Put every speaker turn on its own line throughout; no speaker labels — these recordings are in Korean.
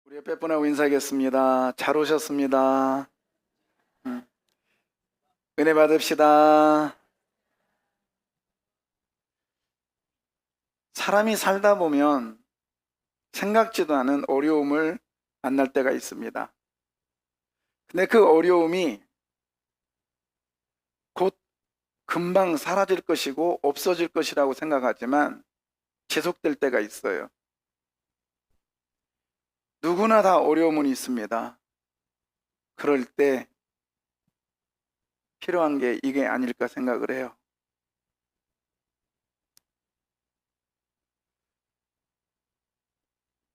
우리 옆에 분하고 인사하겠습니다. 잘 오셨습니다. 은혜 받읍시다. 사람이 살다 보면 생각지도 않은 어려움을 만날 때가 있습니다. 근데 그 어려움이 곧 금방 사라질 것이고 없어질 것이라고 생각하지만 지속될 때가 있어요. 누구나 다 어려움은 있습니다. 그럴 때 필요한 게 이게 아닐까 생각을 해요.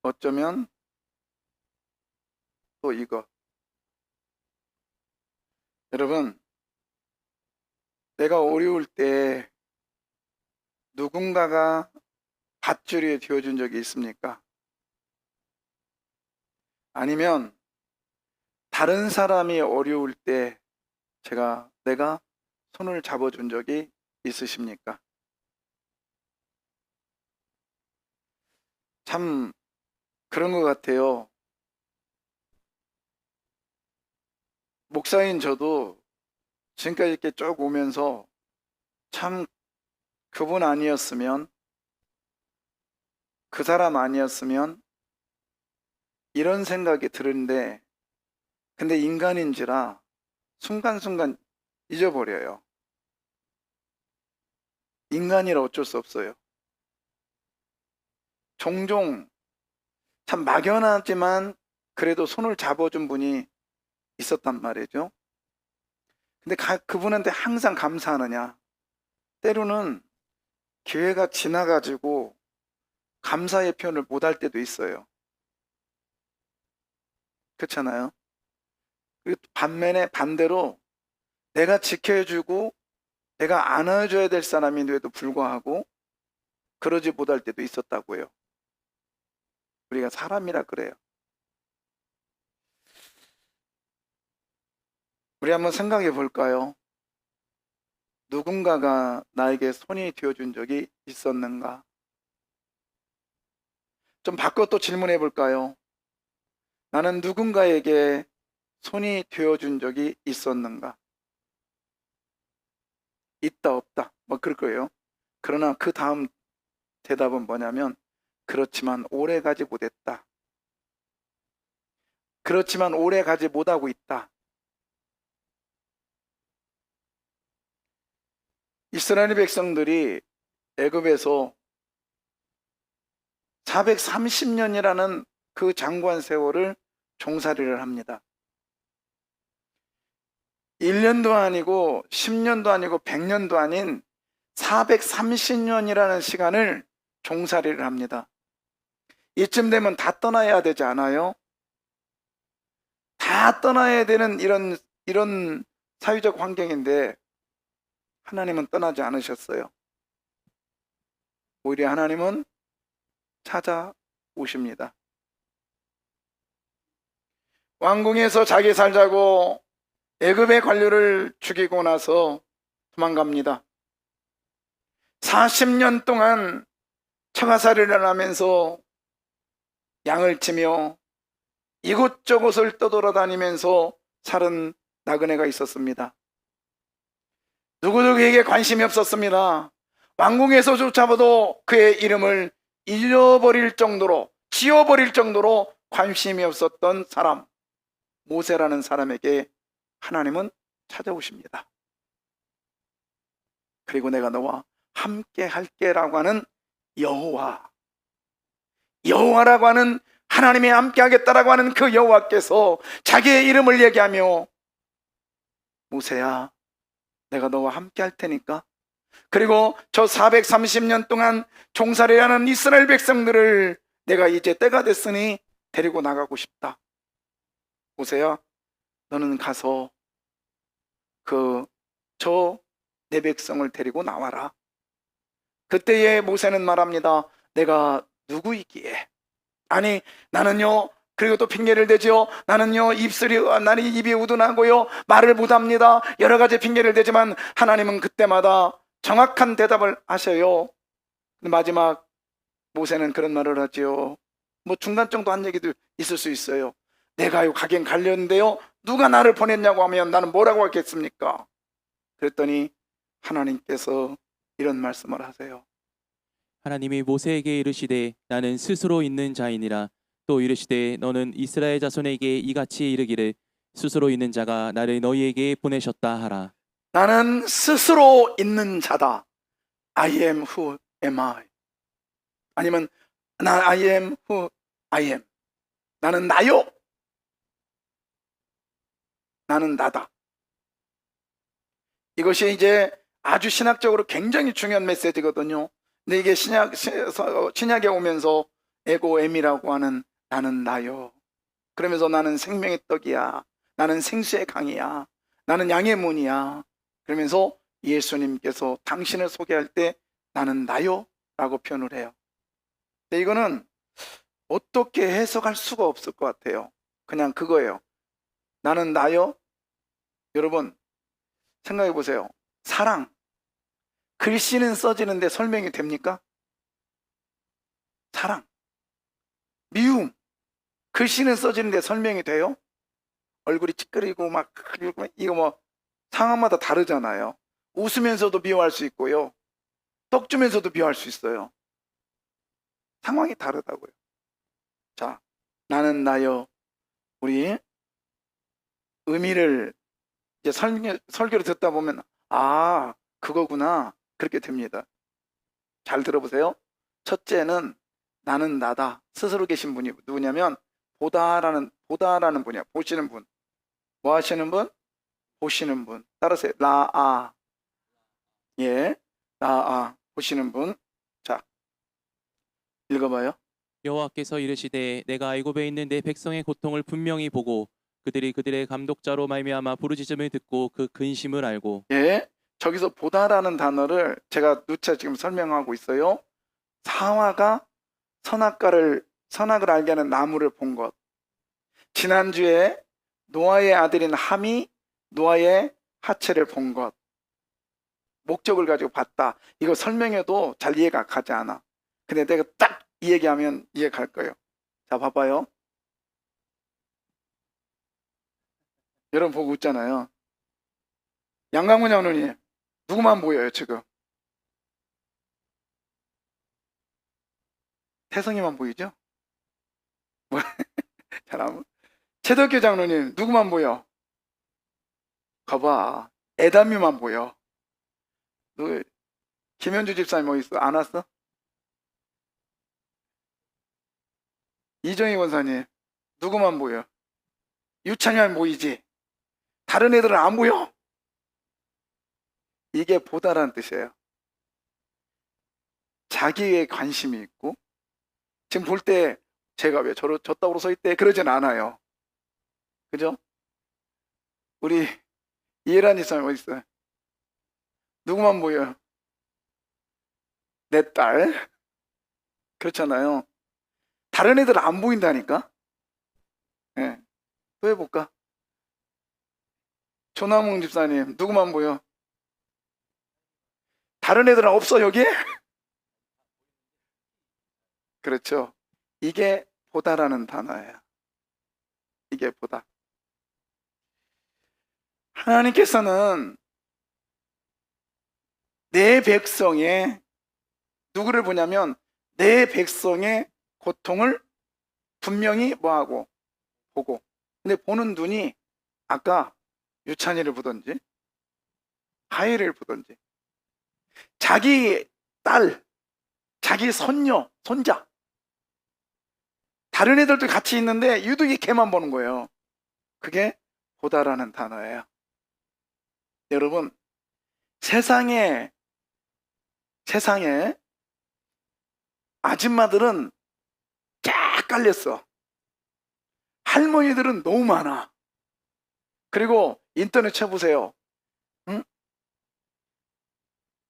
어쩌면 또 이거. 여러분, 내가 어려울 때 누군가가 밧줄이 되어준 적이 있습니까? 아니면 다른 사람이 어려울 때 내가 손을 잡아준 적이 있으십니까? 참 그런 것 같아요. 목사인 저도 지금까지 이렇게 쭉 오면서 참 그분 아니었으면, 그 사람 아니었으면 이런 생각이 드는데, 근데 인간인지라 순간순간 잊어버려요. 인간이라 어쩔 수 없어요. 종종 참 막연하지만 그래도 손을 잡아준 분이 있었단 말이죠. 근데 그분한테 항상 감사하느냐? 때로는 기회가 지나가지고 감사의 표현을 못할 때도 있어요. 그렇잖아요? 반대로 내가 지켜주고 내가 안아줘야 될 사람인데도 불구하고 그러지 못할 때도 있었다고요. 우리가 사람이라 그래요. 우리 한번 생각해 볼까요? 누군가가 나에게 손이 되어준 적이 있었는가? 좀 바꿔 또 질문해 볼까요? 나는 누군가에게 손이 되어준 적이 있었는가? 있다, 없다, 뭐 그럴 거예요. 그러나 그 다음 대답은 뭐냐면, 그렇지만 오래 가지 못했다. 그렇지만 오래 가지 못하고 있다. 이스라엘 백성들이 애굽에서 430년이라는 그 장관 세월을 종살이를 합니다. 1년도 아니고 10년도 아니고 100년도 아닌 430년이라는 시간을 종살이를 합니다. 이쯤 되면 다 떠나야 되지 않아요? 다 떠나야 되는 이런 사회적 환경인데 하나님은 떠나지 않으셨어요. 오히려 하나님은 찾아오십니다. 왕궁에서 자기 살자고 애굽의 관료를 죽이고 나서 도망갑니다. 40년 동안 처가살이를 하면서 양을 치며 이곳저곳을 떠돌아다니면서 살은 나그네가 있었습니다. 누구에게 관심이 없었습니다. 왕궁에서 쫓아봐도 그의 이름을 잊어버릴 정도로, 지워버릴 정도로 관심이 없었던 사람, 모세라는 사람에게 하나님은 찾아오십니다. 그리고 내가 너와 함께 할게라고 하는 여호와라고 하는, 하나님이 함께 하겠다라고 하는 그 여호와께서 자기의 이름을 얘기하며, 모세야, 내가 너와 함께 할 테니까, 그리고 저 430년 동안 종살이하는 이스라엘 백성들을 내가 이제 때가 됐으니 데리고 나가고 싶다. 모세야, 너는 가서 내 백성을 데리고 나와라. 그때에 모세는 말합니다. 내가 누구이기에? 아니, 나는요, 그리고 또 핑계를 대지요. 나는요, 나는 입이 우둔하고요, 말을 못합니다. 여러 가지 핑계를 대지만 하나님은 그때마다 정확한 대답을 하셔요. 마지막 모세는 그런 말을 하지요. 뭐 중간 정도 한 얘기도 있을 수 있어요. 내가요 가긴 갈렸는데요 누가 나를 보냈냐고 하면 나는 뭐라고 하겠습니까? 그랬더니 하나님께서 이런 말씀을 하세요.
하나님이 모세에게 이르시되 나는 스스로 있는 자이니라. 또 이르시되 너는 이스라엘 자손에게 이같이 이르기를 스스로 있는 자가 나를 너희에게 보내셨다 하라.
나는 스스로 있는 자다. I am who am I. 아니면 I am who I am. 나는 나요. 나는 나다. 이것이 이제 아주 신학적으로 굉장히 중요한 메시지거든요. 근데 이게 신약에 오면서 에고엠이라고 하는 나는 나요. 그러면서 나는 생명의 떡이야. 나는 생수의 강이야. 나는 양의 문이야. 그러면서 예수님께서 당신을 소개할 때 나는 나요 라고 표현을 해요. 근데 이거는 어떻게 해석할 수가 없을 것 같아요. 그냥 그거예요. 나는 나요. 여러분 생각해 보세요. 사랑 글씨는 써지는데 설명이 됩니까? 사랑 미움 글씨는 써지는데 설명이 돼요? 얼굴이 찌끄리고 막 이거 뭐 상황마다 다르잖아요. 웃으면서도 미워할 수 있고요. 떡 주면서도 미워할 수 있어요. 상황이 다르다고요. 자, 나는 나요. 우리 의미를 이제 설교를 듣다 보면 아, 그거구나. 그렇게 됩니다. 잘 들어보세요. 첫째는 나는 나다. 스스로 계신 분이 누구냐면 보다라는 분이야. 보시는 분. 뭐 하시는 분? 보시는 분. 따라서 라아. 예. 라아. 보시는 분. 자, 읽어봐요.
여호와께서 이르시되 내가 애굽에 있는 내 백성의 고통을 분명히 보고 그들이 그들의 감독자로 말미암아 부르짖음을 듣고 그 근심을 알고.
예. 저기서 보다라는 단어를 제가 누차 지금 설명하고 있어요. 사화가 선악을 알게 하는 나무를 본 것. 지난주에 노아의 아들인 함이 노아의 하체를 본 것. 목적을 가지고 봤다. 이거 설명해도 잘 이해가 가지 않아. 근데 내가 딱 이 얘기하면 이해 갈 거예요. 자, 봐봐요. 여러분 보고 웃잖아요. 양강훈 장로님, 누구만 보여요, 지금? 태성이만 보이죠? 잘 최덕규 장로님, 누구만 보여? 거봐, 애담이만 보여. 누구, 김현주 집사님 어디 있어? 안 왔어? 이정희 원사님, 누구만 보여? 유찬이만 보이지? 다른 애들은 안 보여? 이게 보다라는 뜻이에요. 자기의 관심이 있고, 지금 볼 때 제가 왜 저따구로 서 있대? 그러진 않아요. 그죠? 우리 이해란 이사님 어디 있어요? 누구만 보여요? 내 딸. 그렇잖아요. 다른 애들 안 보인다니까? 네. 또 해볼까? 조남웅 집사님, 누구만 보여? 다른 애들은 없어, 여기에? 그렇죠. 이게 보다라는 단어예요. 이게 보다. 하나님께서는 내 백성의 누구를 보냐면 내 백성의 고통을 분명히 뭐하고 보고. 근데 보는 눈이 아까 유찬이를 보든지 하이를 보든지 자기 딸, 자기 손녀, 손자 다른 애들도 같이 있는데 유독이 걔만 보는 거예요. 그게 보다라는 단어예요. 여러분, 세상에 아줌마들은 쫙 깔렸어. 할머니들은 너무 많아. 그리고 인터넷 쳐보세요. 응?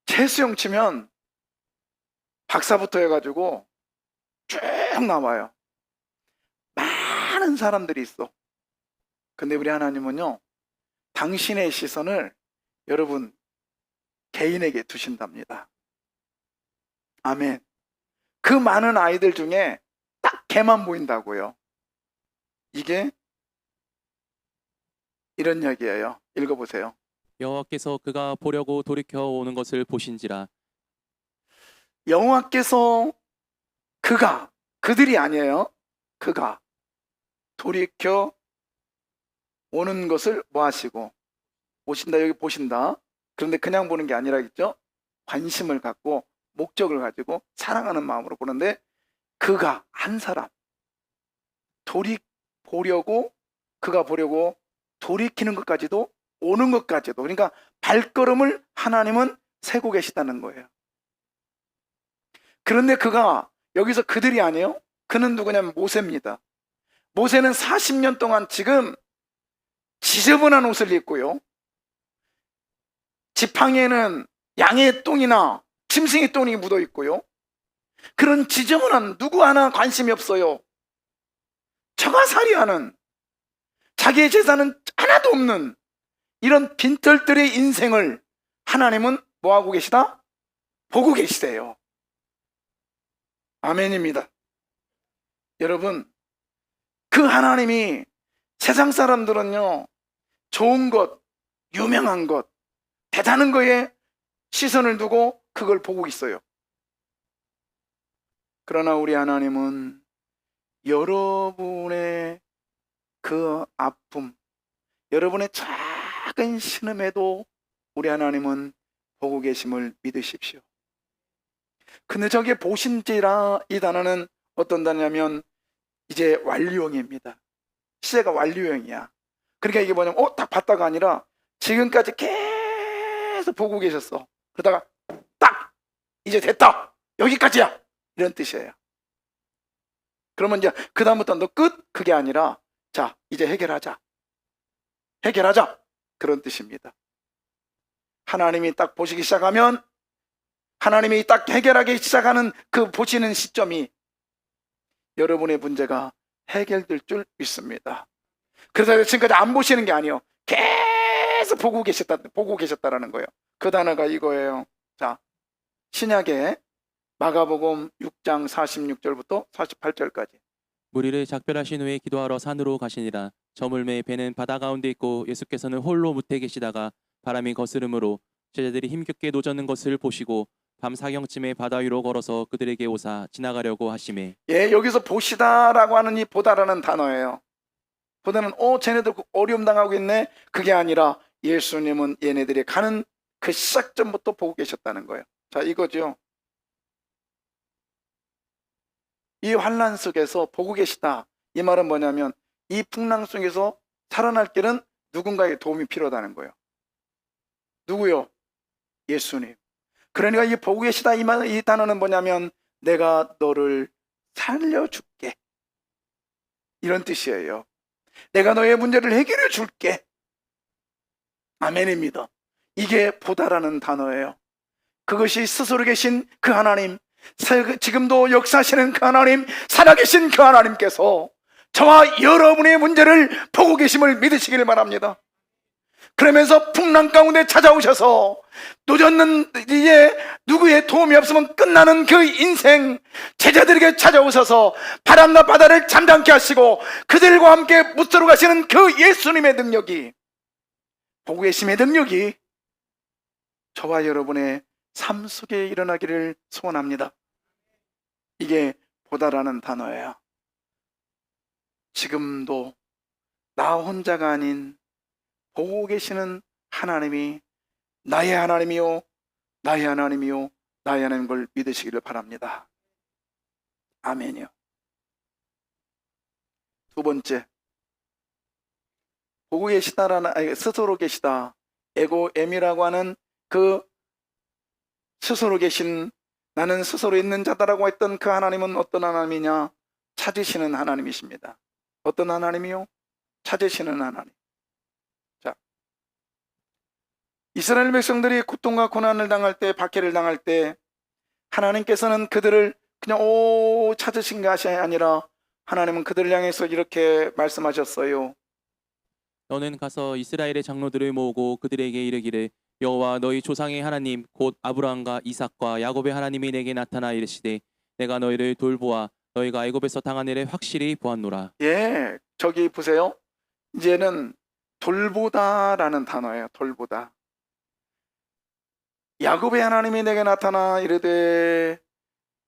최수영 치면 박사부터 해가지고 쭉 나와요. 많은 사람들이 있어. 근데 우리 하나님은요, 당신의 시선을 여러분 개인에게 두신답니다. 아멘. 그 많은 아이들 중에 딱 걔만 보인다고요. 이게 이런 이야기예요. 읽어보세요.
여호와께서 그가 보려고 돌이켜 오는 것을 보신지라.
여호와께서 그들이 아니에요. 그가 돌이켜 오는 것을 뭐 하시고 보신다. 여기 보신다. 그런데 그냥 보는 게 아니라겠죠. 관심을 갖고 목적을 가지고 사랑하는 마음으로 보는데 그가 한 사람 그가 보려고 돌이키는 것까지도 오는 것까지도 그러니까 발걸음을 하나님은 세고 계시다는 거예요. 그런데 그가 여기서 그들이 아니에요. 그는 누구냐면 모세입니다. 모세는 40년 동안 지금 지저분한 옷을 입고요. 지팡이에는 양의 똥이나 짐승의 똥이 묻어 있고요. 그런 지저분한 누구 하나 관심이 없어요. 처가살이하는 자기의 재산은 하나도 없는 이런 빈털들의 인생을 하나님은 뭐하고 계시다? 보고 계시대요. 아멘입니다. 여러분, 그 하나님이 세상 사람들은요, 좋은 것, 유명한 것, 대단한 거에 시선을 두고 그걸 보고 있어요. 그러나 우리 하나님은 여러분의 그 아픔, 여러분의 작은 신음에도 우리 하나님은 보고 계심을 믿으십시오. 근데 저게 보신지라 이 단어는 어떤 단어냐면 이제 완료형입니다. 시제가 완료형이야. 그러니까 이게 뭐냐면 딱 봤다가 아니라 지금까지 계속 보고 계셨어. 그러다가 딱 이제 됐다. 여기까지야. 이런 뜻이에요. 그러면 이제 그 다음부터 너 끝? 그게 아니라 자 이제 해결하자. 그런 뜻입니다. 하나님이 딱 보시기 시작하면 하나님이 딱 해결하기 시작하는 그 보시는 시점이 여러분의 문제가 해결될 줄 믿습니다. 그래서 지금까지 안 보시는 게 아니에요. 계속 보고 계셨다라는 거예요. 그 단어가 이거예요. 자, 신약의 마가복음 6장 46절부터 48절까지.
무리를 작별하신 후에 기도하러 산으로 가시니라. 저물매 배는 바다 가운데 있고 예수께서는 홀로 무태 계시다가 바람이 거스름으로 제자들이 힘겹게 노젓는 것을 보시고 밤 사경쯤에 바다 위로 걸어서 그들에게 오사 지나가려고 하시매.
예, 여기서 보시다라고 하는 이 보다라는 단어예요. 보다는 쟤네들 어려움 당하고 있네. 그게 아니라 예수님은 얘네들이 가는 그 시작점부터 보고 계셨다는 거예요. 자, 이거죠. 이 환난 속에서 보고 계시다. 이 말은 뭐냐면 이 풍랑 속에서 살아날 길은 누군가의 도움이 필요하다는 거예요. 누구요? 예수님. 그러니까 이 보고 계시다 이 단어는 뭐냐면 내가 너를 살려줄게. 이런 뜻이에요. 내가 너의 문제를 해결해 줄게. 아멘입니다. 이게 보다라는 단어예요. 그것이 스스로 계신 그 하나님, 지금도 역사하시는 그 하나님, 살아계신 그 하나님께서 저와 여러분의 문제를 보고 계심을 믿으시길 바랍니다. 그러면서 풍랑 가운데 찾아오셔서 노젓는 이제 누구의 도움이 없으면 끝나는 그 인생, 제자들에게 찾아오셔서 바람과 바다를 잠잠케 하시고 그들과 함께 묻도록 하시는 그 예수님의 능력이, 보고 계심의 능력이 저와 여러분의 삶 속에 일어나기를 소원합니다. 이게 보다라는 단어예요. 지금도 나 혼자가 아닌 보고 계시는 하나님이 나의 하나님이요, 나의 하나님이요, 나의 하나님인 걸 믿으시기를 바랍니다. 아멘이요. 두 번째, 보고 계시다라는 스스로 계시다. 에고엠이라고 하는 그 스스로 계신, 나는 스스로 있는 자다라고 했던 그 하나님은 어떤 하나님이냐? 찾으시는 하나님이십니다. 어떤 하나님이요? 찾으시는 하나님. 자, 이스라엘 백성들이 고통과 고난을 당할 때, 박해를 당할 때 하나님께서는 그들을 그냥 찾으신 것이 아니라 하나님은 그들을 향해서 이렇게 말씀하셨어요.
너는 가서 이스라엘의 장로들을 모으고 그들에게 이르기를 여호와 너희 조상의 하나님 곧 아브라함과 이삭과 야곱의 하나님이 내게 나타나 이르시되 내가 너희를 돌보아 너희가 애굽에서 당한 일을 확실히 보았노라.
예, 저기 보세요. 이제는 돌보다라는 단어예요. 돌보다. 야곱의 하나님이 내게 나타나 이르되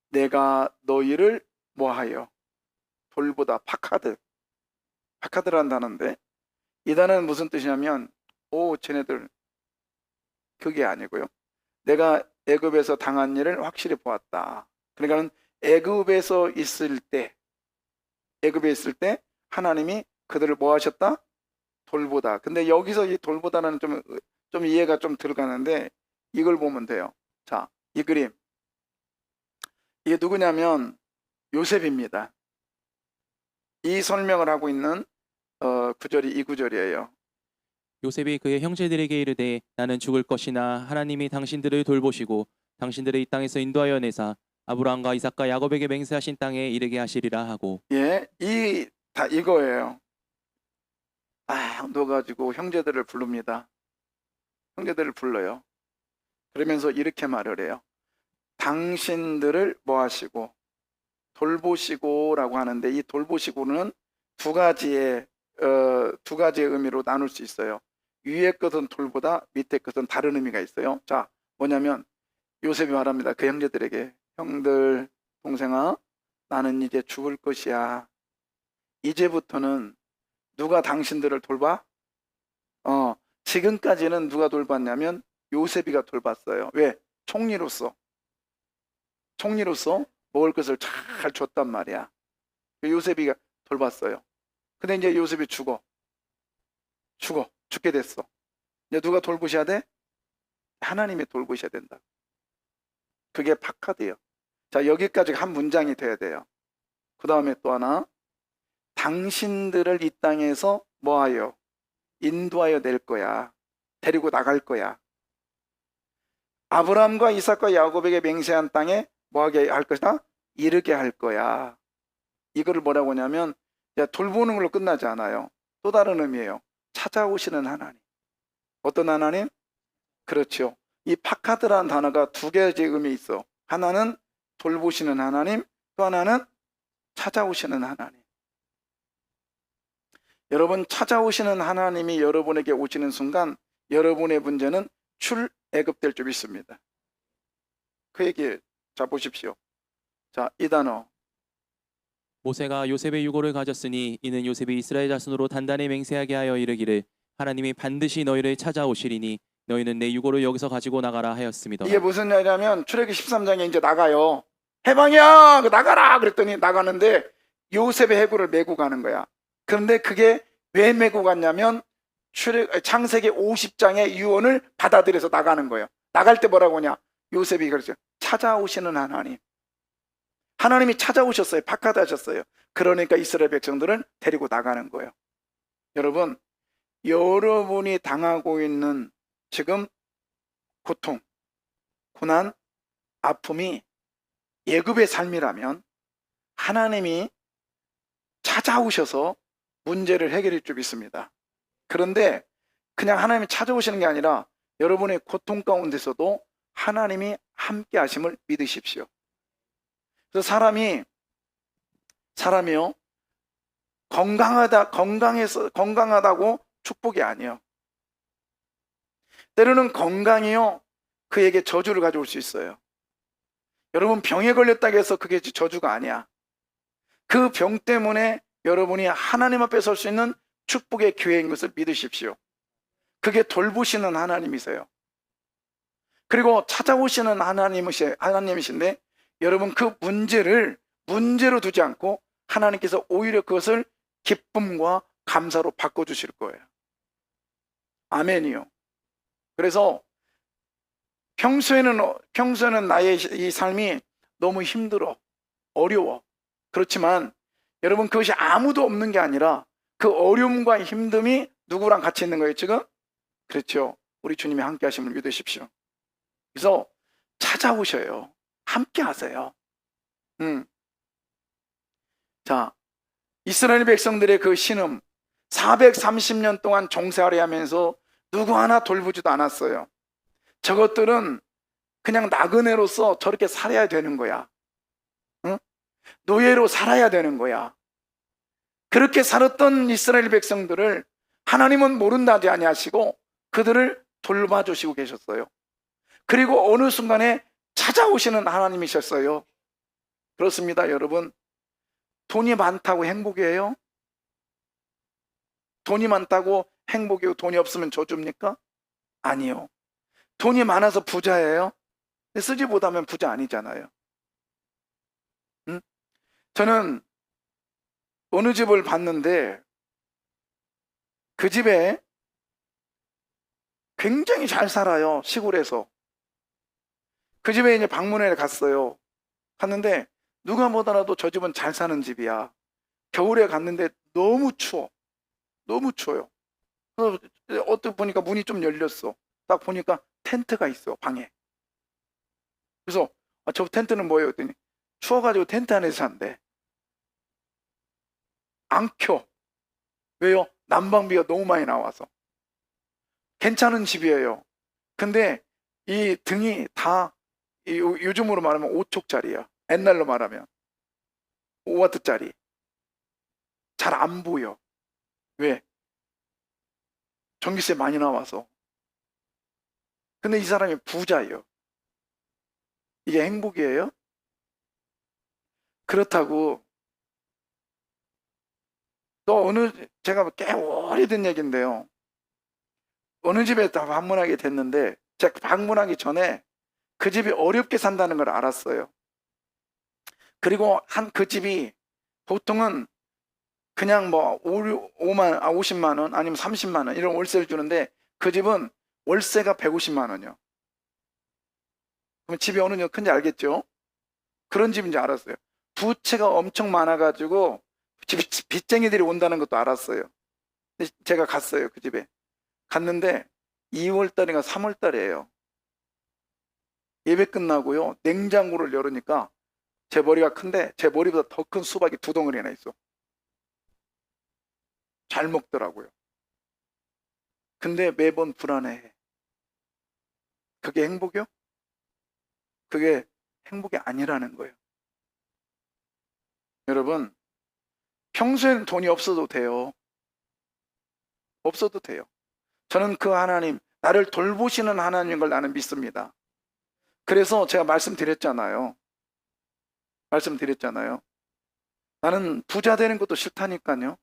내가 너희를 뭐하여 돌보다. 파카드라는 단어인데 이 단어는 무슨 뜻이냐면 쟤네들 그게 아니고요. 내가 애굽에서 당한 일을 확실히 보았다. 그러니까는 애굽에 있을 때 하나님이 그들을 뭐 하셨다? 돌보다. 근데 여기서 이 돌보다는 좀 이해가 좀 들어가는데 이걸 보면 돼요. 자, 이 그림. 이게 누구냐면 요셉입니다. 이 설명을 하고 있는 구절이 이 구절이에요.
요셉이 그의 형제들에게 이르되 나는 죽을 것이나 하나님이 당신들을 돌보시고 당신들을 이 땅에서 인도하여 내사 아브라함과 이삭과 야곱에게 맹세하신 땅에 이르게 하시리라 하고.
예, 다 이거예요. 넣어가지고 형제들을 부릅니다. 형제들을 불러요. 그러면서 이렇게 말을 해요. 당신들을 뭐 하시고 돌보시고라고 하는데 이 돌보시고는 두 가지의 의미로 나눌 수 있어요. 위의 것은 돌보다 밑의 것은 다른 의미가 있어요. 자, 뭐냐면 요셉이 말합니다. 그 형제들에게 형들, 동생아, 나는 이제 죽을 것이야. 이제부터는 누가 당신들을 돌봐? 지금까지는 누가 돌봤냐면 요셉이가 돌봤어요. 왜? 총리로서 먹을 것을 잘 줬단 말이야. 요셉이가 돌봤어요. 근데 이제 요셉이 죽게 됐어. 이제 누가 돌보셔야 돼? 하나님이 돌보셔야 된다. 그게 파카드예요. 자, 여기까지 한 문장이 돼야 돼요. 그 다음에 또 하나, 당신들을 이 땅에서 뭐하여? 인도하여 낼 거야. 데리고 나갈 거야. 아브라함과 이삭과 야곱에게 맹세한 땅에 뭐하게 할 것이다? 이르게 할 거야. 이거를 뭐라고 하냐면 돌보는 걸로 끝나지 않아요. 또 다른 의미예요. 찾아오시는 하나님. 어떤 하나님? 그렇죠. 이 파카드라는 단어가 두 가지 의미 있어. 하나는 돌보시는 하나님, 또 하나는 찾아오시는 하나님. 여러분, 찾아오시는 하나님이 여러분에게 오시는 순간 여러분의 문제는 출애굽될 줄 믿습니다. 그 얘기 자 보십시오. 자, 이 단어.
모세가 요셉의 유고를 가졌으니 이는 요셉이 이스라엘 자손으로 단단히 맹세하게 하여 이르기를 하나님이 반드시 너희를 찾아오시리니 너희는 내 유고를 여기서 가지고 나가라 하였습니다.
이게 무슨 말이냐면 출애굽기 13장에 이제 나가요. 해방이야! 나가라! 그랬더니 나가는데 요셉의 해구를 메고 가는 거야. 그런데 그게 왜 메고 갔냐면 창세기 50장의 유언을 받아들여서 나가는 거예요. 나갈 때 뭐라고 하냐? 요셉이 그러죠. 찾아오시는 하나님. 하나님이 찾아오셨어요. 파카드 하셨어요. 그러니까 이스라엘 백성들을 데리고 나가는 거예요. 여러분, 여러분이 당하고 있는 지금 고통, 고난, 아픔이 예굽의 삶이라면 하나님이 찾아오셔서 문제를 해결해 줄 있습니다. 그런데 그냥 하나님이 찾아오시는 게 아니라 여러분의 고통 가운데서도 하나님이 함께 하심을 믿으십시오. 그래서 사람이요 건강하다고 축복이 아니에요. 때로는 건강이요 그에게 저주를 가져올 수 있어요. 여러분, 병에 걸렸다고 해서 그게 저주가 아니야. 그 병 때문에 여러분이 하나님 앞에 설 수 있는 축복의 기회인 것을 믿으십시오. 그게 돌보시는 하나님이세요. 그리고 찾아오시는 하나님이신데 여러분, 그 문제로 두지 않고 하나님께서 오히려 그것을 기쁨과 감사로 바꿔주실 거예요. 아멘이요. 그래서 평소에는 나의 이 삶이 너무 힘들어, 어려워. 그렇지만 여러분, 그것이 아무도 없는 게 아니라 그 어려움과 힘듦이 누구랑 같이 있는 거예요 지금? 그렇죠. 우리 주님이 함께 하심을 믿으십시오. 그래서 찾아오셔요. 함께 하세요. 자, 이스라엘 백성들의 그 신음 430년 동안 종살이 하면서 누구 하나 돌보지도 않았어요. 저것들은 그냥 나그네로서 저렇게 살아야 되는 거야. 응? 노예로 살아야 되는 거야. 그렇게 살았던 이스라엘 백성들을 하나님은 모른다지 아니하시고 그들을 돌봐주시고 계셨어요. 그리고 어느 순간에 찾아오시는 하나님이셨어요. 그렇습니다, 여러분. 돈이 많다고 행복이에요? 돈이 많다고 행복이고 돈이 없으면 저줍니까? 아니요. 돈이 많아서 부자예요? 쓰지 못하면 부자 아니잖아요. 응? 저는 어느 집을 봤는데 그 집에 굉장히 잘 살아요. 시골에서. 그 집에 이제 방문회 갔어요. 갔는데 누가 보더라도 저 집은 잘 사는 집이야. 겨울에 갔는데 너무 추워. 너무 추워요. 그래서 어떻게 보니까 문이 좀 열렸어. 딱 보니까 텐트가 있어, 방에. 그래서 저 텐트는 뭐예요? 했더니 추워가지고 텐트 안에서 산대. 안 켜. 왜요? 난방비가 너무 많이 나와서. 괜찮은 집이에요. 근데 이 등이 다 요즘으로 말하면 5촉짜리야. 옛날로 말하면 5와트짜리. 잘 안 보여. 왜? 전기세 많이 나와서. 근데 이 사람이 부자예요. 이게 행복이에요? 그렇다고 또 제가 꽤 오래된 얘기인데요. 어느 집에 다 방문하게 됐는데 제가 방문하기 전에 그 집이 어렵게 산다는 걸 알았어요. 그리고 그 집이 보통은 그냥 뭐 50만 원 아니면 30만 원 이런 월세를 주는데 그 집은 월세가 150만 원이요. 그럼 집이 어느 정도 큰지 알겠죠? 그런 집인지 알았어요. 부채가 엄청 많아가지고 집에 빚쟁이들이 온다는 것도 알았어요. 근데 제가 갔어요, 그 집에. 갔는데 2월 달인가 3월 달이에요. 예배 끝나고요. 냉장고를 열으니까 제 머리가 큰데 제 머리보다 더 큰 수박이 2덩어리나 있어. 잘 먹더라고요. 근데 매번 불안해해. 그게 행복이요? 그게 행복이 아니라는 거예요. 여러분, 평소엔 돈이 없어도 돼요. 없어도 돼요. 저는 그 하나님, 나를 돌보시는 하나님인 걸 나는 믿습니다. 그래서 제가 말씀드렸잖아요. 나는 부자 되는 것도 싫다니까요.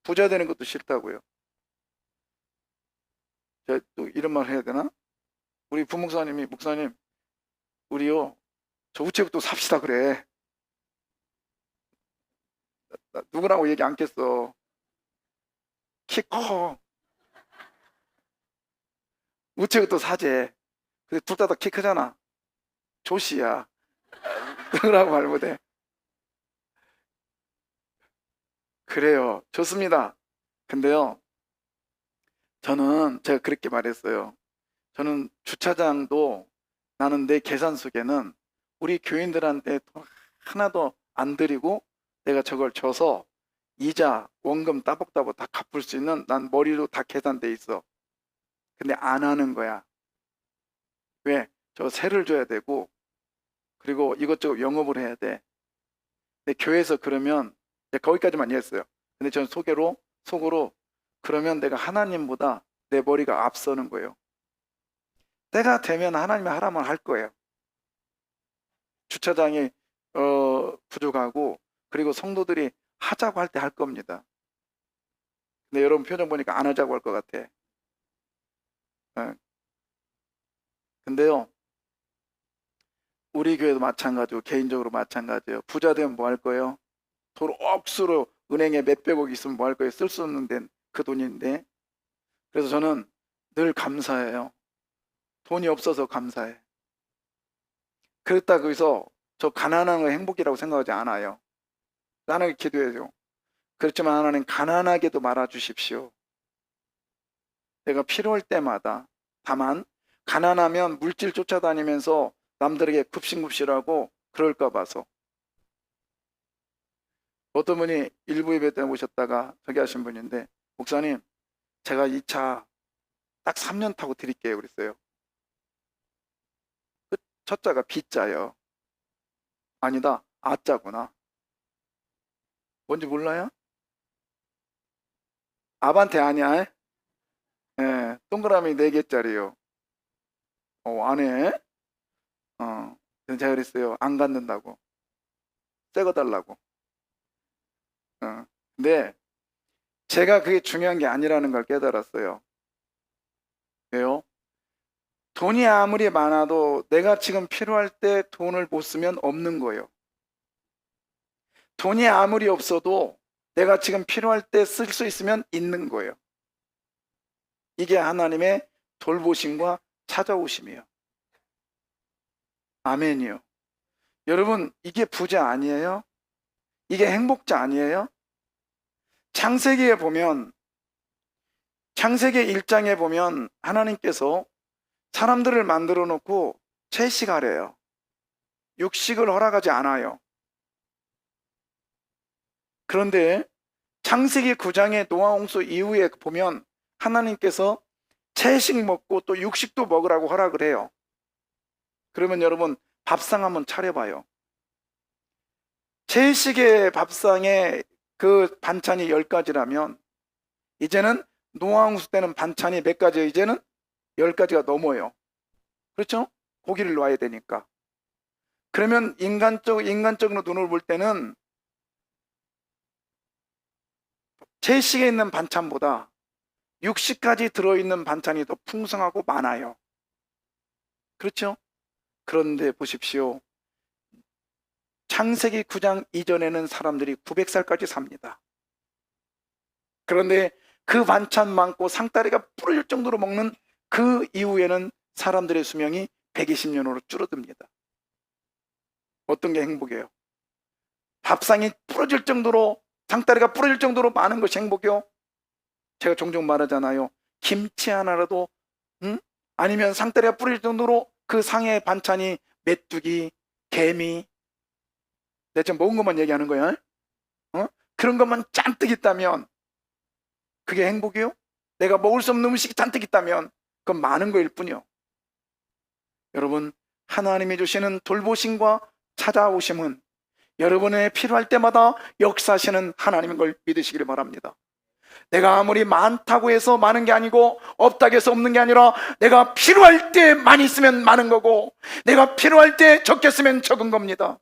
부자 되는 것도 싫다고요. 제가 또 이런 말 해야 되나? 우리 부목사님이, 목사님, 우리요, 저 우체국도 삽시다 그래. 나 누구라고 얘기 안 겠어. 키 커. 우체국도 사재. 근데 둘 다 키 크잖아. 조씨야. 누구라고 말 못해. 그래요. 좋습니다. 근데요, 제가 그렇게 말했어요. 저는 주차장도 나는 내 계산 속에는 우리 교인들한테 돈 하나도 안 드리고 내가 저걸 줘서 이자, 원금 따박따박 다 갚을 수 있는 난 머리로 다 계산돼 있어. 근데 안 하는 거야. 왜? 저 세를 줘야 되고 그리고 이것저것 영업을 해야 돼. 근데 교회에서 그러면 거기까지만 이해했어요. 근데 저는 속으로 그러면 내가 하나님보다 내 머리가 앞서는 거예요. 때가 되면 하나님이 하라면 할 거예요. 주차장이 부족하고 그리고 성도들이 하자고 할 때 할 겁니다. 근데 여러분 표정 보니까 안 하자고 할 것 같아. 근데요, 우리 교회도 마찬가지고 개인적으로 마찬가지예요. 부자 되면 뭐 할 거예요? 돈 억수로 은행에 몇백억 있으면 뭐 할 거예요? 쓸 수 없는 데 그 돈인데. 그래서 저는 늘 감사해요. 돈이 없어서 감사해. 그렇다고 해서 저 가난한 거 행복이라고 생각하지 않아요. 하나님께 기도해요. 그렇지만 하나님 가난하게도 말아주십시오. 내가 필요할 때마다. 다만 가난하면 물질 쫓아다니면서 남들에게 굽신굽신하고 그럴까 봐서. 어떤 분이 일부 예배 때 오셨다가 저기 하신 분인데, 목사님 제가 이 차 딱 3년 타고 드릴게요 그랬어요. 그 첫 자가 B자예요. 아니다, A자구나. 뭔지 몰라요? 아반떼 아니야? 예, 동그라미 4개짜리요. 안 해? 그래서 제가 그랬어요. 안 갖는다고. 새 거 달라고. 근데 제가 그게 중요한 게 아니라는 걸 깨달았어요. 왜요? 돈이 아무리 많아도 내가 지금 필요할 때 돈을 못 쓰면 없는 거예요. 돈이 아무리 없어도 내가 지금 필요할 때 쓸 수 있으면 있는 거예요. 이게 하나님의 돌보심과 찾아오심이에요. 아멘이요. 여러분, 이게 부자 아니에요? 이게 행복자 아니에요? 창세기에 보면, 창세기 1장에 보면 하나님께서 사람들을 만들어 놓고 채식하래요. 육식을 허락하지 않아요. 그런데 창세기 9장의 노아 홍수 이후에 보면 하나님께서 채식 먹고 또 육식도 먹으라고 허락을 해요. 그러면 여러분 밥상 한번 차려봐요. 채식의 밥상에 그 반찬이 10가지라면 이제는 노아 홍수 때는 반찬이 몇 가지예요? 이제는 10가지가 넘어요. 그렇죠? 고기를 놔야 되니까. 그러면 인간적으로 눈을 볼 때는 채식에 있는 반찬보다 육식까지 들어있는 반찬이 더 풍성하고 많아요. 그렇죠? 그런데 보십시오. 창세기 9장 이전에는 사람들이 900살까지 삽니다. 그런데 그 반찬 많고 상다리가 부러질 정도로 먹는 그 이후에는 사람들의 수명이 120년으로 줄어듭니다. 어떤 게 행복이에요? 밥상이 부러질 정도로, 상다리가 부러질 정도로 많은 것이 행복이요? 제가 종종 말하잖아요. 김치 하나라도 아니면 상다리가 부러질 정도로 그 상의 반찬이 메뚜기, 개미, 내가 지금 먹은 것만 얘기하는 거야. 그런 것만 잔뜩 있다면 그게 행복이요? 내가 먹을 수 없는 음식이 잔뜩 있다면 그건 많은 거일 뿐이요. 여러분, 하나님이 주시는 돌보심과 찾아오심은 여러분의 필요할 때마다 역사하시는 하나님인 걸 믿으시기를 바랍니다. 내가 아무리 많다고 해서 많은 게 아니고 없다고 해서 없는 게 아니라 내가 필요할 때 많이 쓰면 많은 거고 내가 필요할 때 적게 쓰면 적은 겁니다.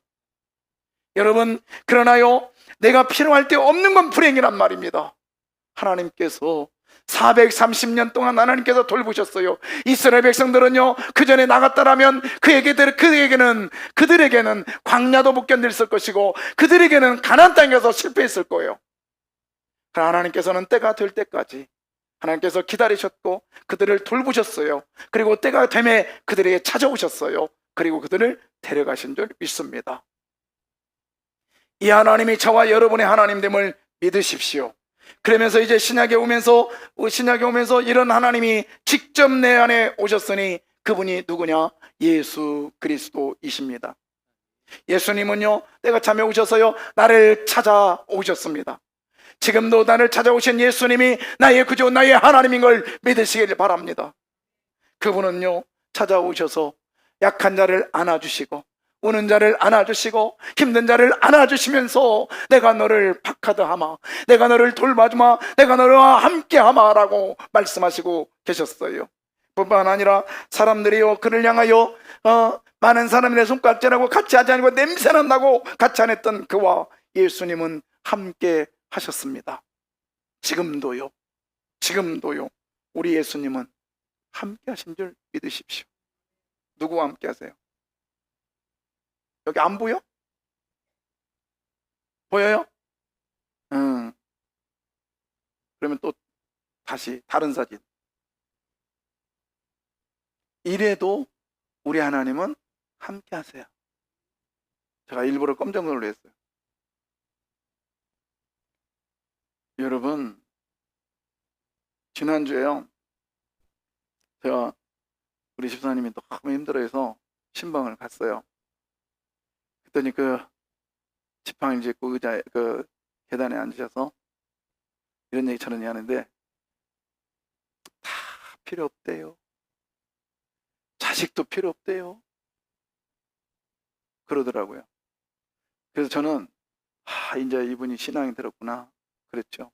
여러분, 그러나요, 내가 필요할 때 없는 건 불행이란 말입니다. 하나님께서 430년 동안 하나님께서 돌보셨어요. 이스라엘 백성들은요, 그 전에 나갔다라면 그들에게는 광야도 못 견딜 것이고 그들에게는 가나안 땅에서 실패했을 거예요. 그러나 하나님께서는 때가 될 때까지 하나님께서 기다리셨고 그들을 돌보셨어요. 그리고 때가 되매 그들에게 찾아오셨어요. 그리고 그들을 데려가신 줄 믿습니다. 이 하나님이 저와 여러분의 하나님됨을 믿으십시오. 그러면서 이제 신약에 오면서 이런 하나님이 직접 내 안에 오셨으니 그분이 누구냐? 예수 그리스도이십니다. 예수님은요, 때가 참에 오셔서요, 나를 찾아오셨습니다. 지금도 나를 찾아오신 예수님이 나의 구주, 나의 하나님인 걸 믿으시길 바랍니다. 그분은요, 찾아오셔서 약한 자를 안아주시고 우는 자를 안아주시고 힘든 자를 안아주시면서 내가 너를 박하드하마, 내가 너를 돌봐주마, 내가 너와 함께하마 라고 말씀하시고 계셨어요. 뿐만 아니라 사람들이요, 그를 향하여 많은 사람들의 손가락질하고 같이 하지 않고 냄새난다고 같이 안 했던 그와 예수님은 함께 하셨습니다. 지금도요 우리 예수님은 함께 하신 줄 믿으십시오. 누구와 함께 하세요? 여기 안 보여? 보여요? 그러면 또 다시 다른 사진. 이래도 우리 하나님은 함께 하세요. 제가 일부러 깜짝 놀랐어요. 여러분, 지난주에요, 제가 우리 집사님이 너무 힘들어해서 신방을 갔어요. 그랬더니 그 지팡이를 짚고 의자에 그 계단에 앉으셔서 이런 얘기 저런 얘기 하는데, 다 필요 없대요. 자식도 필요 없대요. 그러더라고요. 그래서 저는 이제 이분이 신앙이 들었구나. 그랬죠.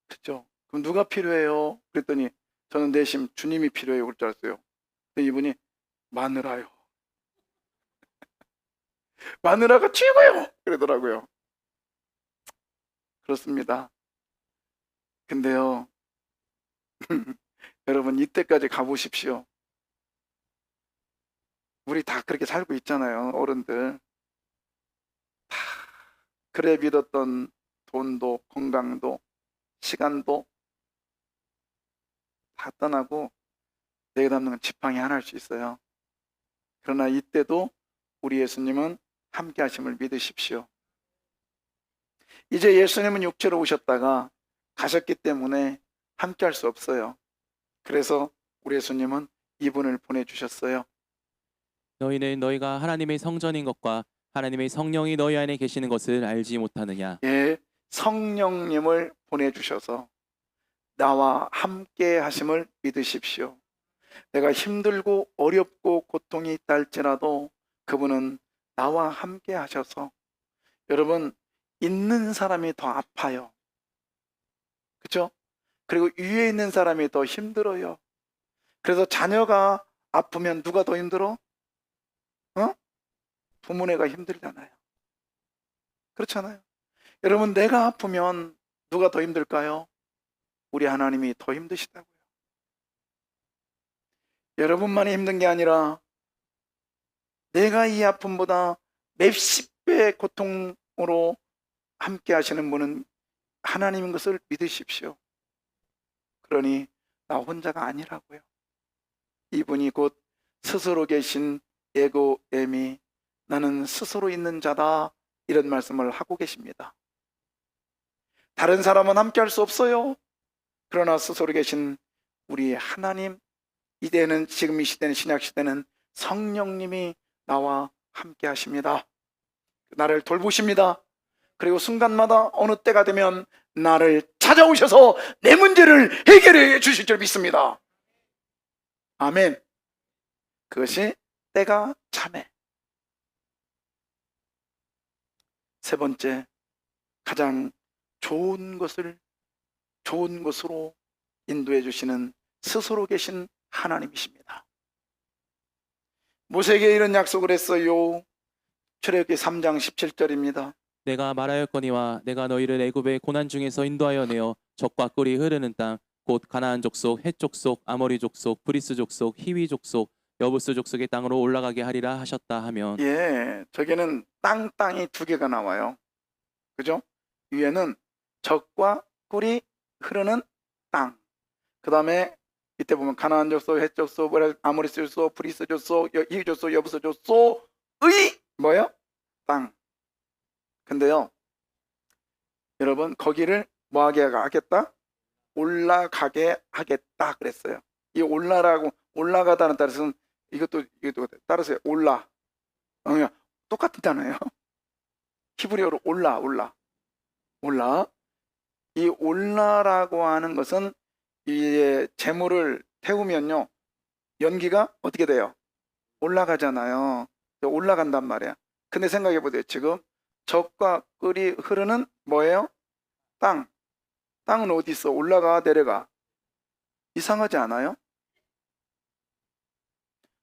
그렇죠. 그럼 누가 필요해요? 그랬더니 저는 내심 주님이 필요해요. 그럴 줄 알았어요. 근데 이분이 마누라요. 마누라가 최고요. 그러더라고요. 그렇습니다. 근데요, 여러분 이때까지 가보십시오. 우리 다 그렇게 살고 있잖아요. 어른들. 다 그래 믿었던 돈도 건강도 시간도 다 떠나고 내게 남는 건 지팡이 하나일 수 있어요. 그러나 이때도 우리 예수님은 함께 하심을 믿으십시오. 이제 예수님은 육체로 오셨다가 가셨기 때문에 함께 할 수 없어요. 그래서 우리 예수님은 이분을 보내주셨어요.
너희는 너희가 하나님의 성전인 것과 하나님의 성령이 너희 안에 계시는 것을 알지 못하느냐.
예, 성령님을 보내주셔서 나와 함께 하심을 믿으십시오. 내가 힘들고 어렵고 고통이 있다 할지라도 그분은 나와 함께 하셔서, 여러분, 있는 사람이 더 아파요. 그렇죠? 그리고 위에 있는 사람이 더 힘들어요. 그래서 자녀가 아프면 누가 더 힘들어? 부모네가 힘들잖아요. 그렇잖아요. 여러분, 내가 아프면 누가 더 힘들까요? 우리 하나님이 더 힘드시다고요. 여러분만이 힘든 게 아니라 내가 이 아픔보다 몇십 배의 고통으로 함께 하시는 분은 하나님인 것을 믿으십시오. 그러니 나 혼자가 아니라고요. 이분이 곧 스스로 계신 에고엠이 나는 스스로 있는 자다, 이런 말씀을 하고 계십니다. 다른 사람은 함께 할 수 없어요. 그러나 스스로 계신 우리 하나님, 이때는, 지금 이 시대는, 신약 시대는 성령님이 나와 함께 하십니다. 나를 돌보십니다. 그리고 순간마다 어느 때가 되면 나를 찾아오셔서 내 문제를 해결해 주실 줄 믿습니다. 아멘. 그것이 때가 참에. 세 번째, 가장 좋은 것을 좋은 것으로 인도해 주시는 스스로 계신 하나님이십니다. 모세에게 이런 약속을 했어요. 출애굽기 3장 17절입니다.
내가 말하였거니와 내가 너희를 애굽의 고난 중에서 인도하여 내어 적과 꿀이 흐르는 땅 곧 가나안 족속, 헷 족속, 아모리 족속, 브리스 족속, 히위 족속, 여부스 족속의 땅으로 올라가게 하리라 하셨다 하면,
예, 저기는 땅이 두 개가 나와요. 그죠? 위에는 적과 꿀이 흐르는 땅. 그 다음에 이때 보면 가나안 족속, 헷 족속, 아모리 족속, 브리스 족속, 히위 족속, 여부스 족속의 뭐예요? 땅. 근데요, 여러분, 거기를 뭐 하게 하겠다? 올라가게 하겠다 그랬어요. 이 올라가다는 뜻은 이것도 따르세요. 그냥 똑같은 단어예요. 히브리어로 올라. 이 올라라고 하는 것은 이 재물을 태우면요, 연기가 어떻게 돼요? 올라가잖아요. 올라간단 말이야. 근데 생각해 보세요. 지금 적과 꿀이 흐르는 뭐예요? 땅은 어디 있어? 올라가, 내려가? 이상하지 않아요?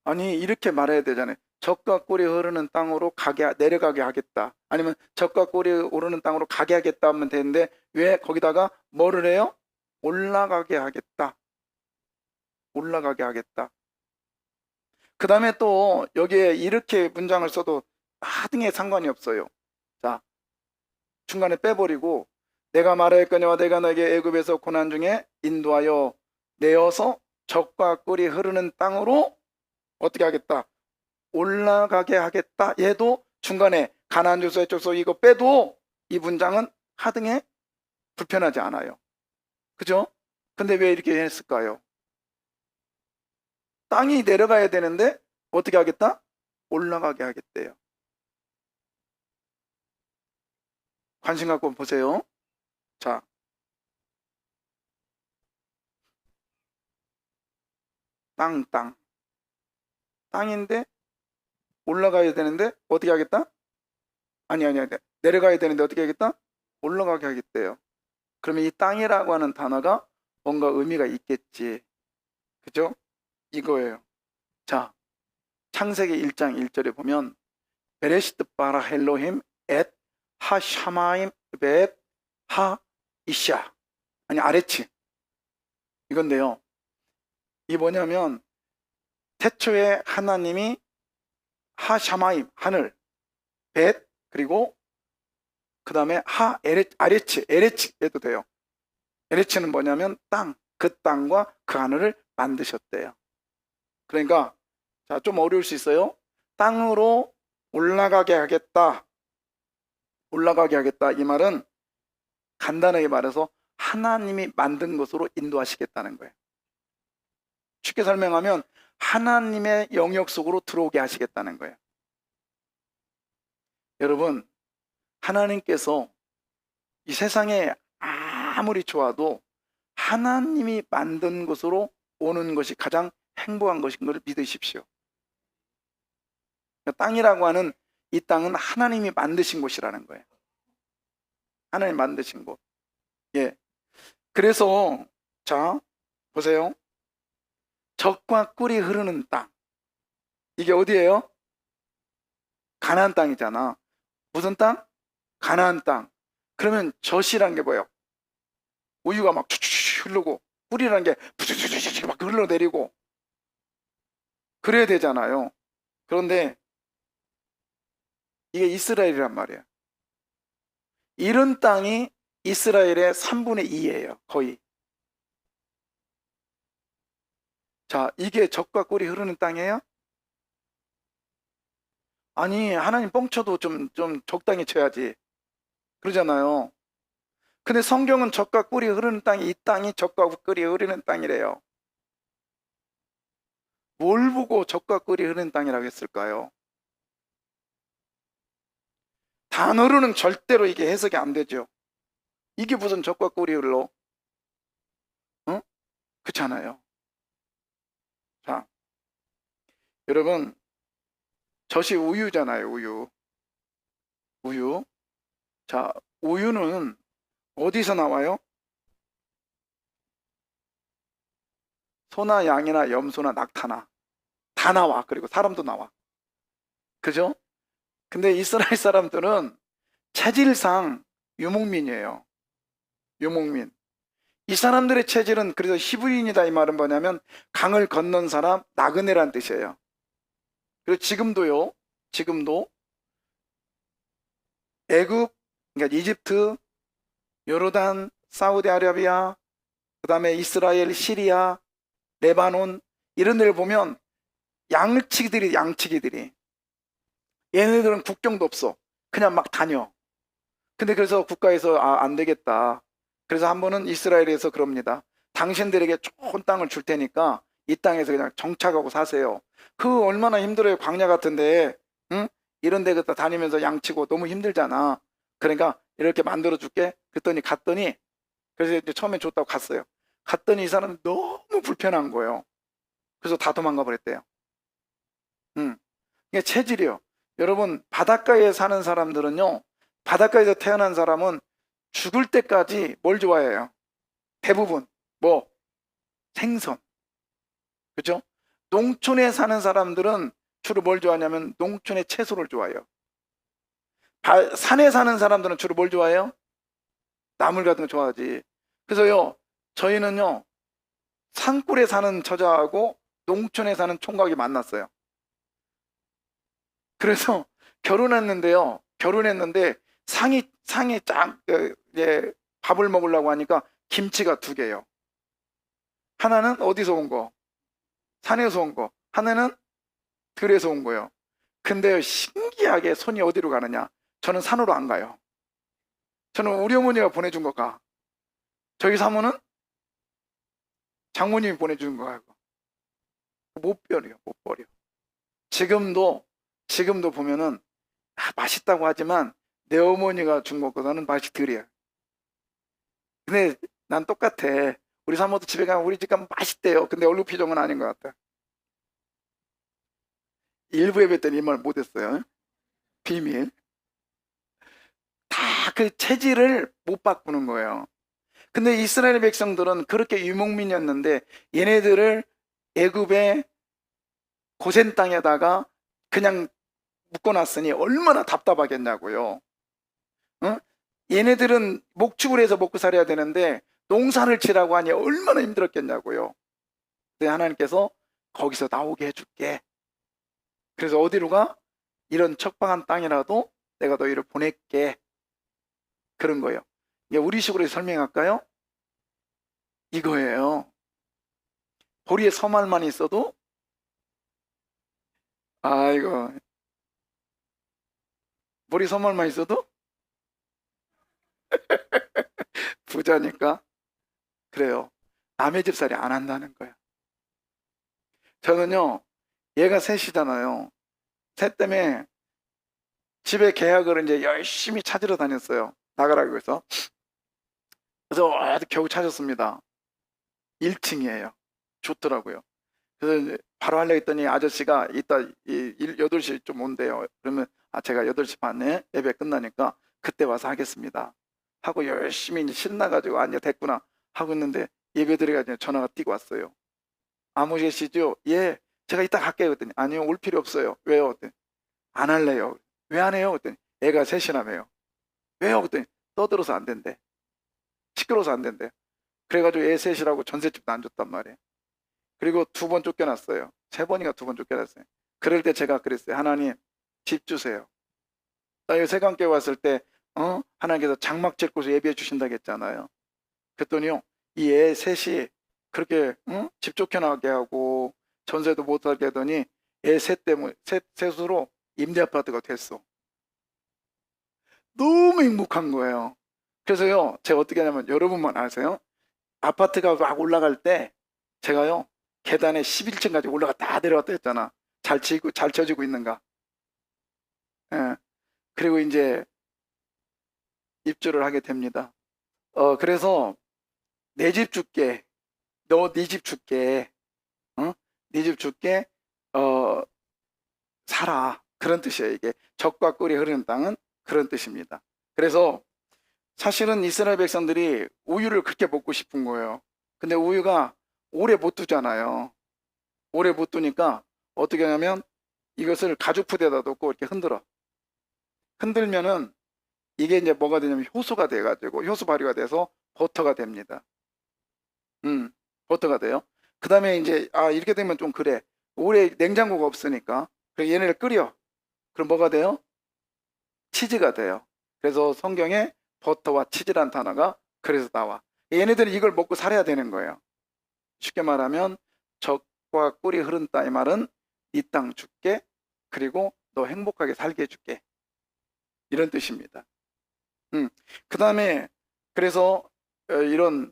아니, 이렇게 말해야 되잖아요. 적과 꿀이 흐르는 땅으로 내려가게 하겠다. 아니면 적과 꿀이 오르는 땅으로 가게 하겠다 하면 되는데, 왜 거기다가 뭐를 해요? 올라가게 하겠다. 그 다음에 또 여기에 이렇게 문장을 써도 하등에 상관이 없어요. 자, 중간에 빼버리고, 내가 말하였거니와 내가 너에게 애굽에서 고난 중에 인도하여 내어서 적과 꿀이 흐르는 땅으로 어떻게 하겠다? 올라가게 하겠다. 얘도 중간에 가나안 족속, 헷 족속 이거 빼도 이 문장은 하등에 불편하지 않아요. 그죠? 근데 왜 이렇게 했을까요? 땅이 내려가야 되는데 어떻게 하겠다? 올라가게 하겠대요. 관심 갖고 보세요. 자, 땅인데 올라가야 되는데 어떻게 하겠다? 아니. 내려가야 되는데 어떻게 하겠다? 올라가게 하겠대요. 그러면 이 땅이라고 하는 단어가 뭔가 의미가 있겠지. 그죠? 이거예요. 자, 창세기 1장 1절에 보면 베레시트 바라 헬로힘 엣 하샤마임 벳 하이샤, 아니 아레치, 이건데요. 이게 뭐냐면 태초에 하나님이 하샤마임, 하늘, 벳, 그리고 그 다음에 아레치, 에레치 해도 돼요. 에레치는 뭐냐면 땅, 그 땅과 그 하늘을 만드셨대요. 그러니까 자, 좀 어려울 수 있어요. 땅으로 올라가게 하겠다. 올라가게 하겠다. 이 말은 간단하게 말해서 하나님이 만든 것으로 인도하시겠다는 거예요. 쉽게 설명하면 하나님의 영역 속으로 들어오게 하시겠다는 거예요. 여러분, 하나님께서 이 세상에 아무리 좋아도 하나님이 만든 것으로 오는 것이 가장 행복한 것인 것을 믿으십시오. 땅이라고 하는 이 땅은 하나님이 만드신 곳이라는 거예요. 하나님 만드신 곳. 예. 그래서 자, 보세요. 젖과 꿀이 흐르는 땅. 이게 어디예요? 가나안 땅이잖아. 무슨 땅? 가나안 땅. 그러면 젖이란 게 뭐예요? 우유가 막 추추추 흐르고 꿀이라는 게 푸주주주주 막 흘러내리고 그래야 되잖아요. 그런데 이게 이스라엘이란 말이에요. 이런 땅이 이스라엘의 3분의 2예요. 거의. 자, 이게 젖과 꿀이 흐르는 땅이에요? 아니, 하나님 뻥쳐도 좀 적당히 쳐야지. 그러잖아요. 근데 성경은 젖과 꿀이 흐르는 땅이, 이 땅이 젖과 꿀이 흐르는 땅이래요. 뭘 보고 젖과 꿀이 흐르는 땅이라고 했을까요? 단어로는 절대로 이게 해석이 안 되죠. 이게 무슨 젖과 꿀이 흘러? 어? 그렇잖아요. 자, 여러분, 젖이 우유잖아요. 우유. 자, 우유는 어디서 나와요? 소나 양이나 염소나 낙타나 다 나와. 그리고 사람도 나와. 그죠? 근데 이스라엘 사람들은 체질상 유목민이에요. 유목민. 이 사람들의 체질은, 그래서 히브리인이다 이 말은 뭐냐면 강을 건넌 사람, 나그네란 뜻이에요. 그리고 지금도 애굽, 그러니까 이집트, 요르단, 사우디아라비아, 그 다음에 이스라엘, 시리아, 레바논, 이런 데를 보면 양치기들이 얘네들은 국경도 없어. 그냥 막 다녀. 근데 그래서 국가에서 안 되겠다. 그래서 한 번은 이스라엘에서 그럽니다. 당신들에게 좋은 땅을 줄 테니까 이 땅에서 그냥 정착하고 사세요. 그 얼마나 힘들어요. 광야 같은데, 응? 이런 데 갖다 다니면서 양치고 너무 힘들잖아. 그러니까 이렇게 만들어 줄게. 갔더니 그래서 이제 처음에 줬다고 갔어요. 갔더니 이 사람은 너무 불편한 거예요. 그래서 다 도망가 버렸대요. 이게 체질이요. 여러분, 바닷가에 사는 사람들은요, 바닷가에서 태어난 사람은 죽을 때까지 뭘 좋아해요? 대부분 뭐 생선, 그죠? 농촌에 사는 사람들은 주로 뭘 좋아하냐면 농촌의 채소를 좋아해요. 산에 사는 사람들은 주로 뭘 좋아해요? 나물 같은 거 좋아하지. 그래서요, 저희는요, 산골에 사는 처자하고 농촌에 사는 총각이 만났어요. 그래서 결혼했는데 상이 이제 밥을 먹으려고 하니까 김치가 2개예요. 하나는 어디서 온 거? 산에서 온 거. 하나는 들에서 온 거예요. 근데 신기하게 손이 어디로 가느냐? 저는 산으로 안 가요. 저는 우리 어머니가 보내준 거 가. 저기 사모는 장모님이 보내준 거 가고. 못 버려. 지금도 보면은 맛있다고 하지만 내 어머니가 준 것보다는 맛이 덜해요. 근데 난 똑같아. 우리 사모도 집에 가면 우리 집 가면 맛있대요. 근데 얼굴 표정은 아닌 것 같아. 일부 예배 때는 이 말 못했어요. 비밀. 다 그 체질을 못 바꾸는 거예요. 근데 이스라엘 백성들은 그렇게 유목민이었는데 얘네들을 애굽의 고센 땅에다가 그냥 묶어놨으니 얼마나 답답하겠냐고요. 어? 얘네들은 목축을 해서 먹고 살아야 되는데 농사를 지라고 하니 얼마나 힘들었겠냐고요. 근데 하나님께서 거기서 나오게 해줄게. 그래서 어디로 가? 이런 척박한 땅이라도 내가 너희를 보낼게. 그런 거예요. 이게 우리식으로 설명할까요? 이거예요. 보리에 서말만 있어도 아이고 보리 서말만 있어도 부자니까 그래요. 남의 집살이 안 한다는 거예요. 저는요 얘가 셋이잖아요. 셋 때문에 집에 계약을 이제 열심히 찾으러 다녔어요. 나가라고 해서. 그래서 겨우 찾았습니다. 1층이에요. 좋더라고요. 그래서 이제 바로 하려고 했더니 아저씨가 이따 8시 좀 온대요. 그러면 제가 8시 반에 예배 끝나니까 그때 와서 하겠습니다. 하고 열심히 이제 신나가지고 이제 됐구나 하고 있는데 예배 드려가지고 전화가 뛰고 왔어요. 아무 계시죠? 예, 제가 이따 갈게요. 그랬더니 아니요, 올 필요 없어요. 왜요? 그랬더니 안 할래요. 왜 안 해요? 그랬더니 애가 셋이라며요. 왜요? 그랬더니 떠들어서 안 된대. 시끄러워서 안 된대. 그래가지고 애 셋이라고 전셋집도 안 줬단 말이에요. 그리고 2번 쫓겨났어요. 3번인가 2번 쫓겨났어요. 그럴 때 제가 그랬어요. 하나님, 집 주세요. 나 여기 세관교회 왔을 때 하나님께서 장막 질 곳을 예비해 주신다고 했잖아요. 그랬더니요, 이 애 셋이 그렇게 집 쫓겨나게 하고 전세도 못 살게 하더니 애 셋 때문에 셋으로 임대 아파트가 됐어. 너무 행복한 거예요. 그래서요, 제가 어떻게 하냐면 여러분만 아세요? 아파트가 막 올라갈 때 제가요 계단에 11층까지 올라가 다 내려왔다 했잖아. 잘 쳐지고 있는가. 예. 그리고 이제 입주를 하게 됩니다. 그래서 내 집 줄게. 너 네 집 줄게. 네 집 줄게. 살아. 그런 뜻이에요. 이게 젖과 꿀이 흐르는 땅은 그런 뜻입니다. 그래서 사실은 이스라엘 백성들이 우유를 그렇게 먹고 싶은 거예요. 근데 우유가 오래 못 두잖아요. 오래 못 두니까 어떻게 하냐면 이것을 가죽 푸대에다 놓고 이렇게 흔들어. 흔들면은 이게 이제 뭐가 되냐면 효소가 돼가지고 효소 발효가 돼서 버터가 됩니다. 버터가 돼요. 그 다음에 이제 이렇게 되면 좀 그래. 오래 냉장고가 없으니까 그래서 얘네를 끓여. 그럼 뭐가 돼요? 치즈가 돼요. 그래서 성경에 버터와 치즈란 단어가 그래서 나와. 얘네들은 이걸 먹고 살아야 되는 거예요. 쉽게 말하면 젖과 꿀이 흐른다 이 말은 이 땅 줄게, 그리고 너 행복하게 살게 해줄게, 이런 뜻입니다. 그 다음에 그래서 이런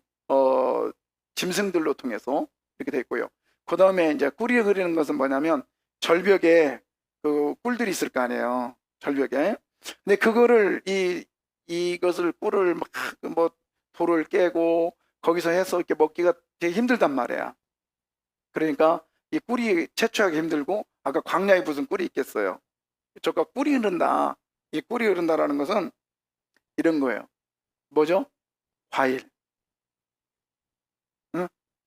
짐승들로 통해서 이렇게 돼 있고요. 그 다음에 이제 꿀이 흐르는 것은 뭐냐면 절벽에 그 꿀들이 있을 거 아니에요. 절벽에. 근데 그거를 이것을 꿀을 막 뭐 돌을 깨고 거기서 해서 이렇게 먹기가 되게 힘들단 말이야. 그러니까 이 꿀이 채취하기 힘들고, 아까 광야에 무슨 꿀이 있겠어요. 저가 꿀이 흐른다. 이 꿀이 흐른다라는 것은 이런 거예요. 뭐죠? 과일.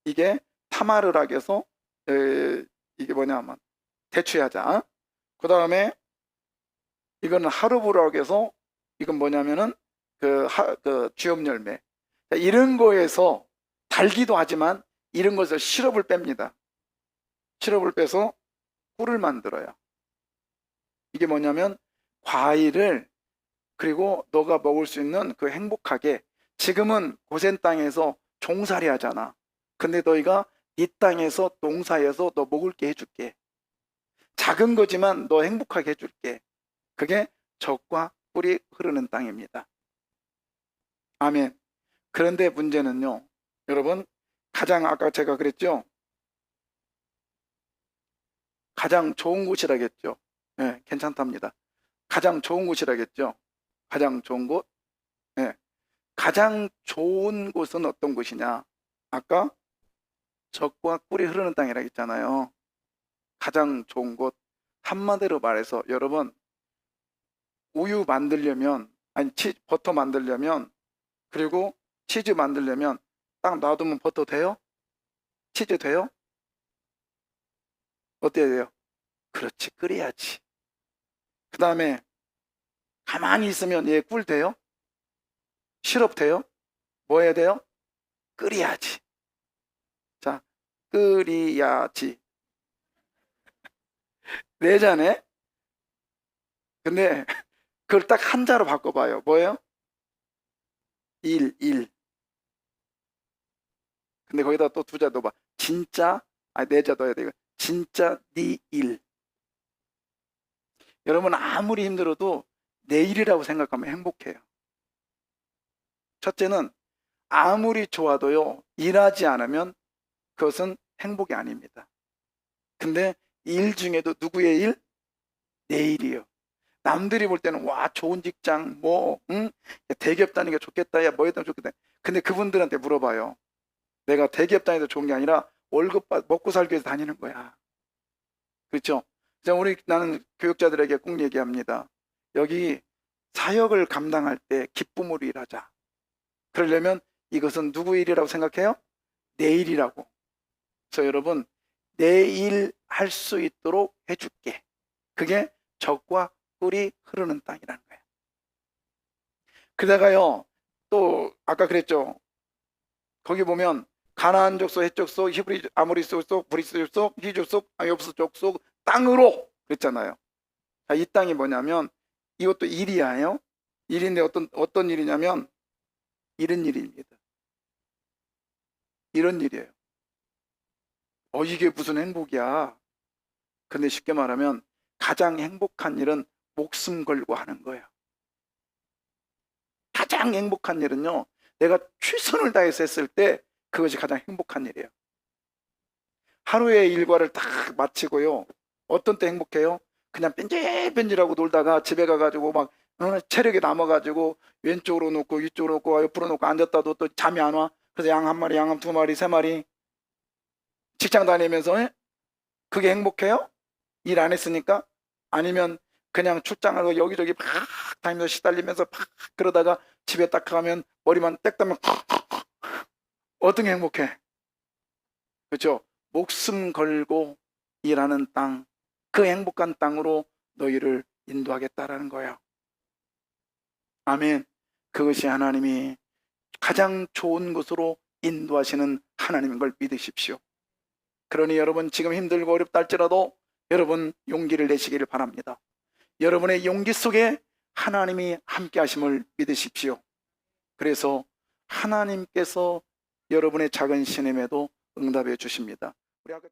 이게 타마르락에서 이게 뭐냐면 대추야자. 그 다음에 이거는 하르브락에서 이건 뭐냐면은 그 쥐업 열매. 이런 거에서 달기도 하지만 이런 것을 시럽을 뺍니다. 시럽을 빼서 꿀을 만들어요. 이게 뭐냐면 과일을, 그리고 너가 먹을 수 있는 그 행복하게, 지금은 고센 땅에서 종살이 하잖아. 근데 너희가 이 땅에서 농사해서 너 먹을 게 해줄게. 작은 거지만 너 행복하게 해줄게. 그게 젖과 꿀이 흐르는 땅입니다. 아멘. 그런데 문제는요, 여러분, 가장 아까 제가 그랬죠, 가장 좋은 곳이라겠죠. 네, 괜찮답니다. 가장 좋은 곳이라겠죠. 가장 좋은 곳. 네. 가장 좋은 곳은 어떤 곳이냐? 아까 젖과 꿀이 흐르는 땅이라고 했잖아요. 가장 좋은 곳. 한마디로 말해서 여러분, 우유 만들려면 아니 버터 만들려면, 그리고 치즈 만들려면 딱 놔두면 버터 돼요? 치즈 돼요? 어때야 돼요? 그렇지, 끓여야지. 그 다음에 가만히 있으면 얘 꿀 돼요? 시럽 돼요? 뭐 해야 돼요? 끓여야지. 자, 끓여야지. 네 잔에. 근데 그걸 딱 한 자로 바꿔봐요. 뭐예요? 1. 근데 거기다 또 두 자 넣어봐. 진짜, 네 자 넣어야 돼. 이거. 진짜 네 일. 여러분 아무리 힘들어도 내일이라고 생각하면 행복해요. 첫째는 아무리 좋아도요, 일하지 않으면 그것은 행복이 아닙니다. 근데 일 중에도 누구의 일? 내 일이요. 남들이 볼 때는 와 좋은 직장 뭐 대기업 다니기가 좋겠다, 야 뭐 했다면 좋겠다. 근데 그분들한테 물어봐요. 내가 대기업 다니도 좋은 게 아니라 월급 받 먹고 살기 위해서 다니는 거야. 그렇죠? 자, 나는 교육자들에게 꼭 얘기합니다. 여기 사역을 감당할 때 기쁨으로 일하자. 그러려면 이것은 누구 일이라고 생각해요? 내 일이라고. 그래서 여러분, 내 일 할 수 있도록 해줄게. 그게 적과 꿀이 흐르는 땅이라는 거예요. 그러다가요, 또 아까 그랬죠. 거기 보면 가나안 족속, 헷 족속, 히브리, 아모리 족속, 브리스 족속, 히 족속, 아엽스 족속 땅으로 그랬잖아요. 자, 이 땅이 뭐냐면 이것도 일이에요. 일인데 어떤 일이냐면 이런 일입니다. 이런 일이에요. 이게 무슨 행복이야. 근데 쉽게 말하면 가장 행복한 일은 목숨 걸고 하는 거예요. 가장 행복한 일은요, 내가 최선을 다해서 했을 때 그것이 가장 행복한 일이에요. 하루의 일과를 다 마치고요, 어떤 때 행복해요? 그냥 뺀질뺀질하고 놀다가 집에 가가지고 막 체력이 남아가지고 왼쪽으로 놓고 위쪽으로 놓고 옆으로 놓고 앉았다도 또 잠이 안 와. 그래서 양 한 마리, 양 두 마리, 세 마리 직장 다니면서 그게 행복해요? 일 안 했으니까? 아니면 그냥 출장하고 여기저기 막 다니면서 시달리면서 막 그러다가 집에 딱 가면 머리만 딱 따면 어떤 게 행복해? 그렇죠? 목숨 걸고 일하는 땅, 그 행복한 땅으로 너희를 인도하겠다라는 거예요. 아멘. 그것이 하나님이 가장 좋은 것으로 인도하시는 하나님인 걸 믿으십시오. 그러니 여러분 지금 힘들고 어렵다 할지라도 여러분 용기를 내시기를 바랍니다. 여러분의 용기 속에 하나님이 함께 하심을 믿으십시오. 그래서 하나님께서 여러분의 작은 신임에도 응답해 주십니다. 우리 아까